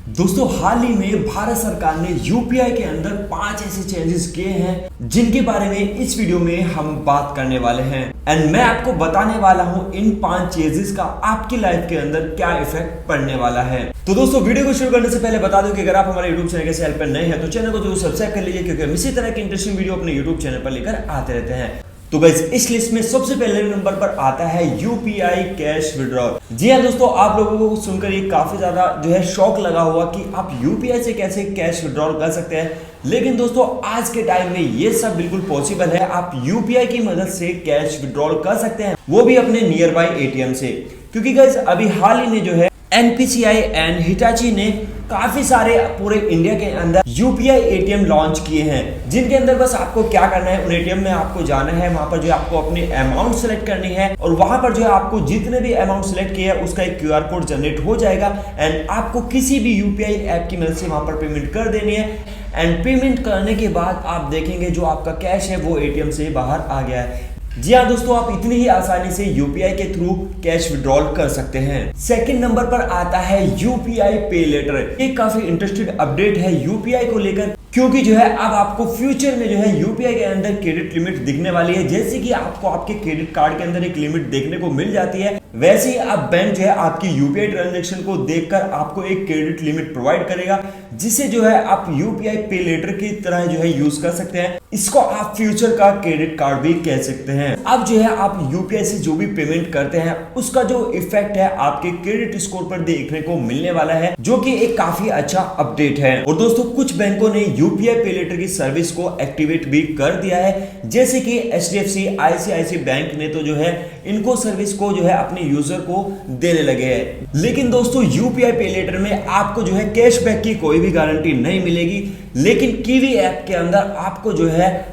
दोस्तों हाल ही में भारत सरकार ने यूपीआई के अंदर 5 ऐसे चेंजेस किए हैं जिनके बारे में इस वीडियो में हम बात करने वाले हैं एंड मैं आपको बताने वाला हूं इन 5 चेंजेस का आपकी लाइफ के अंदर क्या इफेक्ट पड़ने वाला है। तो दोस्तों वीडियो को शुरू करने से पहले बता दूं कि अगर आप हमारे यूट्यूब चैनल के चैनल पर नए हैं तो चैनल को जरूर सब्सक्राइब कर लीजिए, क्योंकि हम इसी तरह की इंटरेस्टिंग वीडियो अपने यूट्यूब चैनल पर लेकर आते रहते हैं। तो गाइस इस लिस्ट में सबसे पहले नंबर पर आता है यूपीआई कैश विड्रॉल। जी हाँ दोस्तों, आप लोगों को सुनकर ये काफी ज्यादा शौक लगा हुआ कि आप यूपीआई से कैसे कैश विड्रॉल कर सकते हैं, लेकिन दोस्तों आज के टाइम में ये सब बिल्कुल पॉसिबल है। आप यूपीआई की मदद से कैश विड्रॉल कर सकते हैं, वो भी अपने नियर बाय एटीएम से। क्योंकि गाइस अभी हाल ही में एनपीसीआई एंड हिटाची ने काफी सारे पूरे इंडिया के अंदर यूपीआई एटीएम लॉन्च किए हैं, जिनके अंदर बस आपको क्या करना है, उन एटीएम में आपको जाना है, वहां पर आपको अपनी अमाउंट सेलेक्ट करनी है और वहां पर आपको जितने भी अमाउंट सेलेक्ट किया है उसका एक क्यूआर कोड जनरेट हो जाएगा एंड आपको किसी भी यूपीआई ऐप की मदद से वहां पर पेमेंट कर देनी है एंड पेमेंट करने के बाद आप देखेंगे जो आपका कैश है वो एटीएम से बाहर आ गया है। जी हाँ दोस्तों, आप इतनी ही आसानी से यूपीआई के थ्रू कैश विड्रॉल कर सकते हैं। सेकंड नंबर पर आता है यूपीआई पे लेटर। ये काफी इंटरेस्टेड अपडेट है यूपीआई को लेकर, क्योंकि अब आपको फ्यूचर में यूपीआई के अंदर क्रेडिट लिमिट दिखने वाली है। जैसे कि आपको आपके क्रेडिट कार्ड के अंदर एक लिमिट देखने को मिल जाती है, वैसे ही आप बैंक आपकी यूपीआई ट्रांजैक्शन को देखकर आपको एक क्रेडिट लिमिट प्रोवाइड करेगा, जिसे आप यूपीआई पे लेटर की तरह यूज कर सकते हैं। इसको आप फ्यूचर का क्रेडिट कार्ड भी कह सकते हैं। अब आप यूपीआई से जो भी पेमेंट करते हैं उसका जो इफेक्ट है आपके क्रेडिट स्कोर पर देखने को मिलने वाला है, जो कि एक काफी अच्छा अपडेट है। और दोस्तों कुछ बैंकों ने यूपीआई पे लेटर की सर्विस को एक्टिवेट भी कर दिया है, जैसे कि एचडीएफसी, आईसीआईसी बैंक ने तो इनको सर्विस को अपने यूजर को देने लगे हैं। लेकिन दोस्तों यूपीआई पे लेटर में आपको कैशबैक की कोई भी गारंटी नहीं मिलेगी, लेकिन कीवी ऐप के अंदर आपको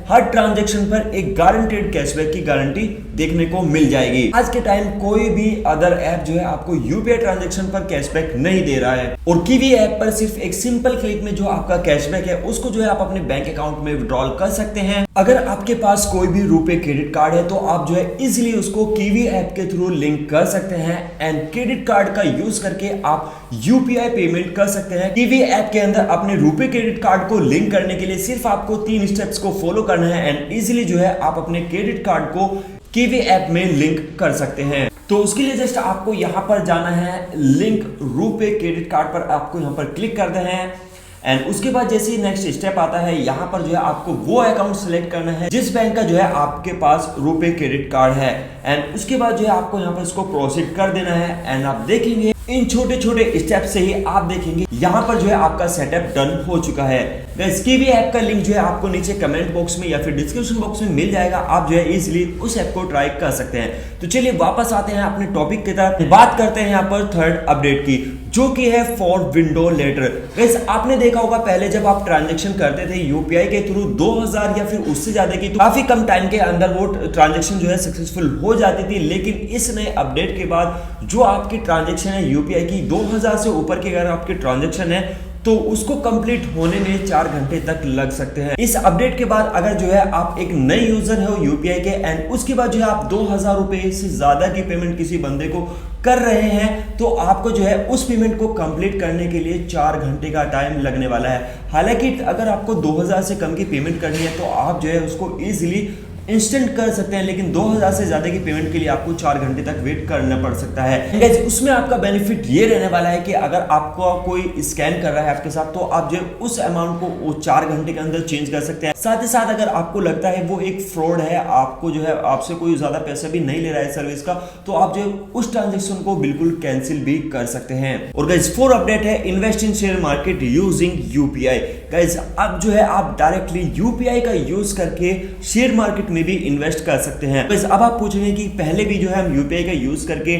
हर ट्रांजैक्शन पर एक गारंटेड कैशबैक की गारंटी देखने को मिल जाएगी। आज के टाइम कोई भी अदर ऐप आपको यूपीआई ट्रांजैक्शन पर कैशबैक नहीं दे रहा है, और कीवी ऐप पर सिर्फ एक सिंपल क्लिक में जो आपका कैशबैक है उसको आप अपने बैंक अकाउंट में विड्रॉल कर सकते हैं। अगर आपके पास कोई भी रुपए क्रेडिट कार्ड है तो आप इजिली उसको कीवी ऐप के थ्रू लिंक कर सकते हैं एंड क्रेडिट कार्ड का यूज करके आप यूपीआई पेमेंट कर सकते हैं। कीवी ऐप के अंदर अपने रुपए क्रेडिट कार्ड को लिंक करने के लिए सिर्फ आपको 3 स्टेप्स को फॉलो करना है एंड इजिली आप अपने क्रेडिट कार्ड को कीवी ऐप में लिंक कर सकते हैं। तो उसके लिए जस्ट आपको यहां पर जाना है, लिंक रुपे क्रेडिट कार्ड पर आपको यहां पर क्लिक कर देना है एंड उसके बाद जैसे ही नेक्स्ट स्टेप आता है, यहाँ पर आपको वो अकाउंट सेलेक्ट करना है जिस बैंक का आपके पास रुपे क्रेडिट कार्ड है एंड उसके बाद आपको यहाँ पर इसको प्रोसीड कर देना है एंड आप देखेंगे इन छोटे छोटे स्टेप से ही आप देखेंगे यहाँ पर आपका सेटअप डन हो चुका है। गाइस कीवी ऐप का लिंक आपको नीचे कमेंट बॉक्स में या फिर डिस्क्रिप्शन बॉक्स में मिल जाएगा, आप इजीली उस ऐप को ट्राई कर सकते हैं। तो चलिए वापस आते हैं अपने टॉपिक की तरफ, बात करते हैं यहाँ पर थर्ड अपडेट की, जो कि है फॉर विंडो लेटर। गाइस आपने देखा होगा पहले जब आप ट्रांजैक्शन करते थे यूपीआई के थ्रू 2000 या फिर उससे ज्यादा की, तो काफी कम टाइम के अंदर वो ट्रांजैक्शन सक्सेसफुल हो जाती थी। लेकिन इस नए अपडेट के बाद जो आपकी ट्रांजैक्शन है यूपीआई की 2000 से ऊपर की अगर आपकी ट्रांजैक्शन है तो उसको कंप्लीट होने में 4 घंटे तक लग सकते हैं। इस अपडेट के बाद अगर आप एक नए यूजर हो यूपीआई के एंड उसके बाद आप 2000 रुपए से ज्यादा की पेमेंट किसी बंदे को कर रहे हैं तो आपको उस पेमेंट को कंप्लीट करने के लिए 4 घंटे का टाइम लगने वाला है। हालांकि अगर आपको 2000 से कम की पेमेंट करनी है तो आप उसको इजीली इंस्टेंट कर सकते हैं, लेकिन 2000 से ज्यादा की पेमेंट के लिए आपको 4 घंटे तक वेट करना पड़ सकता है। उसमें आपका बेनिफिट ये रहने वाला है कि अगर आपको कोई स्कैन कर रहा है आपके साथ तो आप उस अमाउंट को वो 4 घंटे के अंदर चेंज कर सकते हैं। साथ ही साथ अगर आपको लगता है वो एक फ्रॉड है, आपको आपसे कोई ज्यादा पैसा भी नहीं ले रहा है सर्विस का, तो आप उस ट्रांजेक्शन को बिल्कुल कैंसिल भी कर सकते हैं। और गाइस 4 अपडेट है invest in share market using UPI. Guys अब आप डायरेक्टली यूपीआई का यूज करके शेयर मार्केट में भी इन्वेस्ट कर सकते हैं। बस अब आप पूछेंगे कि पहले भी हम यूपीआई का यूज करके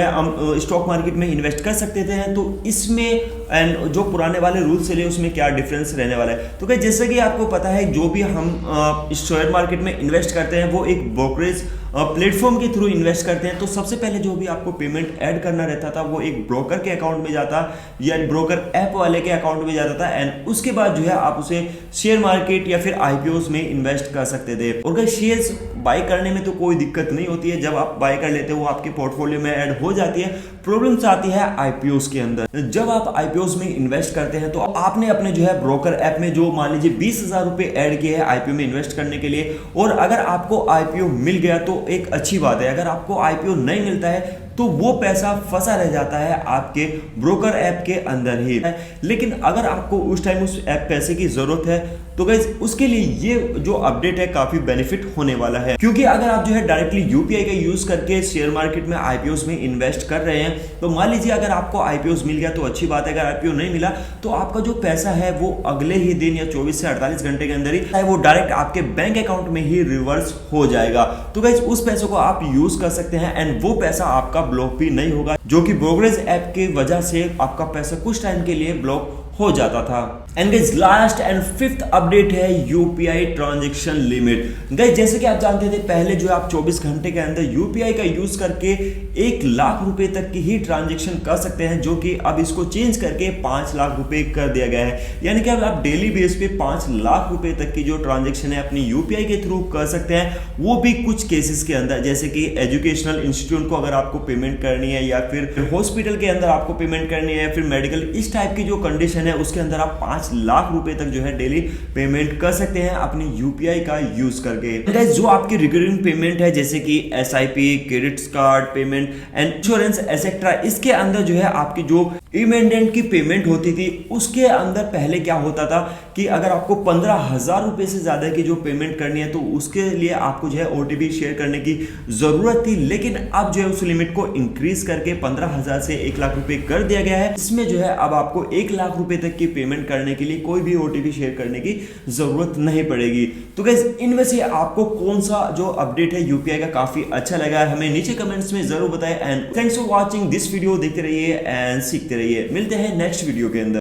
हम स्टॉक मार्केट में इन्वेस्ट कर सकते थे, तो इसमें एंड जो पुराने वाले रूल्स चले उसमें क्या डिफरेंस रहने वाला है। तो जैसे कि आपको पता है जो भी हम शेयर मार्केट में इन्वेस्ट करते हैं वो एक ब्रोकरेज प्लेटफॉर्म के थ्रू इन्वेस्ट करते हैं। तो सबसे पहले जो भी आपको पेमेंट ऐड करना रहता था वो एक ब्रोकर के अकाउंट में जाता या ब्रोकर ऐप वाले के अकाउंट में जाता था एंड उसके बाद आप उसे शेयर मार्केट या फिर आईपीओस में इन्वेस्ट कर सकते थे। और शेयर्स बाय करने में तो कोई दिक्कत नहीं होती है, जब आप बाय कर लेते हो वो आपके पोर्टफोलियो में ऐड हो जाती है। प्रॉब्लम्स आती है आईपीओस के अंदर। जब आप आईपीओस में इन्वेस्ट करते हैं तो आपने अपने जो है ब्रोकर ऐप में जो मान लीजिए 20,000 रुपए ऐड किए हैं आईपीओ में इन्वेस्ट करने के लिए, और अगर आपको आईपीओ मिल गया तो एक अच्छी बात है। अगर आपको आईपीओ नहीं मिलता है तो वो पैसा फंसा रह जाता है आपके ब्रोकर ऐप के अंदर ही। लेकिन अगर आपको उस टाइम उस ऐप पैसे की जरूरत है तो गाइस उसके लिए ये जो अपडेट है काफी बेनिफिट होने वाला है, क्योंकि अगर आप जो है डायरेक्टली यूपीआई का यूज करके शेयर मार्केट में आईपीओस में इन्वेस्ट कर रहे हैं तो मान लीजिए अगर आपको आईपीओस मिल गया तो अच्छी बात है, अगर आईपीओ नहीं मिला तो आपका जो पैसा है वो अगले ही दिन या 24 से 48 घंटे के अंदर ही वो डायरेक्ट आपके बैंक अकाउंट में ही रिवर्स हो जाएगा। तो गाइस उस पैसे को आप यूज कर सकते हैं एंड वो पैसा आपका ब्लॉक भी नहीं होगा, जो कि ब्रोकरेज ऐप की वजह से आपका पैसा कुछ टाइम के लिए ब्लॉक हो जाता था। And guys last and fifth update है यूपीआई ट्रांजैक्शन लिमिट। गाइस जैसे कि आप जानते थे पहले जो आप 24 घंटे के अंदर यूपीआई का यूज करके 1 लाख रुपए तक की ही ट्रांजैक्शन कर सकते हैं, जो कि अब इसको चेंज करके 5 लाख रुपए कर दिया गया है। यानी कि अब आप डेली बेस पे 5 लाख रुपए तक की जो ट्रांजैक्शन है अपनी यूपीआई के थ्रू कर सकते हैं, वो भी कुछ केसेस के अंदर, जैसे कि एजुकेशनल इंस्टीट्यूट को अगर आपको पेमेंट करनी है या फिर हॉस्पिटल के अंदर आपको पेमेंट करनी है, फिर मेडिकल, इस टाइप की जो कंडीशन है उसके अंदर आप 5 लाख रुपए तक जो है डेली पेमेंट कर सकते हैं अपनी यूपीआई का यूज करके। जो आपकी रिकरिंग पेमेंट है जैसे कि SIP, credit card payment and insurance etcetera, इसके अंदर जो है आपकी जो इमेंडेंट की पेमेंट होती थी उसके अंदर पहले क्या होता था कि अगर आपको 15,000 रुपए से ज्यादा की जो पेमेंट करनी है तो उसके लिए आपको जो है ओटीपी शेयर करने की जरूरत थी, लेकिन अब जो है उस लिमिट को इंक्रीज करके 15,000 से 1 लाख रुपए कर दिया गया है। इसमें जो है अब आपको 1 लाख रुपए तक की पेमेंट करने के लिए कोई भी ओटीपी शेयर करने की जरूरत नहीं पड़ेगी। तो गाइस इनमें से आपको कौन सा जो अपडेट है यूपीआई का काफी अच्छा लगा है हमें नीचे कमेंट्स में जरूर बताएं। And thanks for watching this video. देखते रहिए एंड सीखते रहिए। मिलते हैं नेक्स्ट वीडियो के अंदर।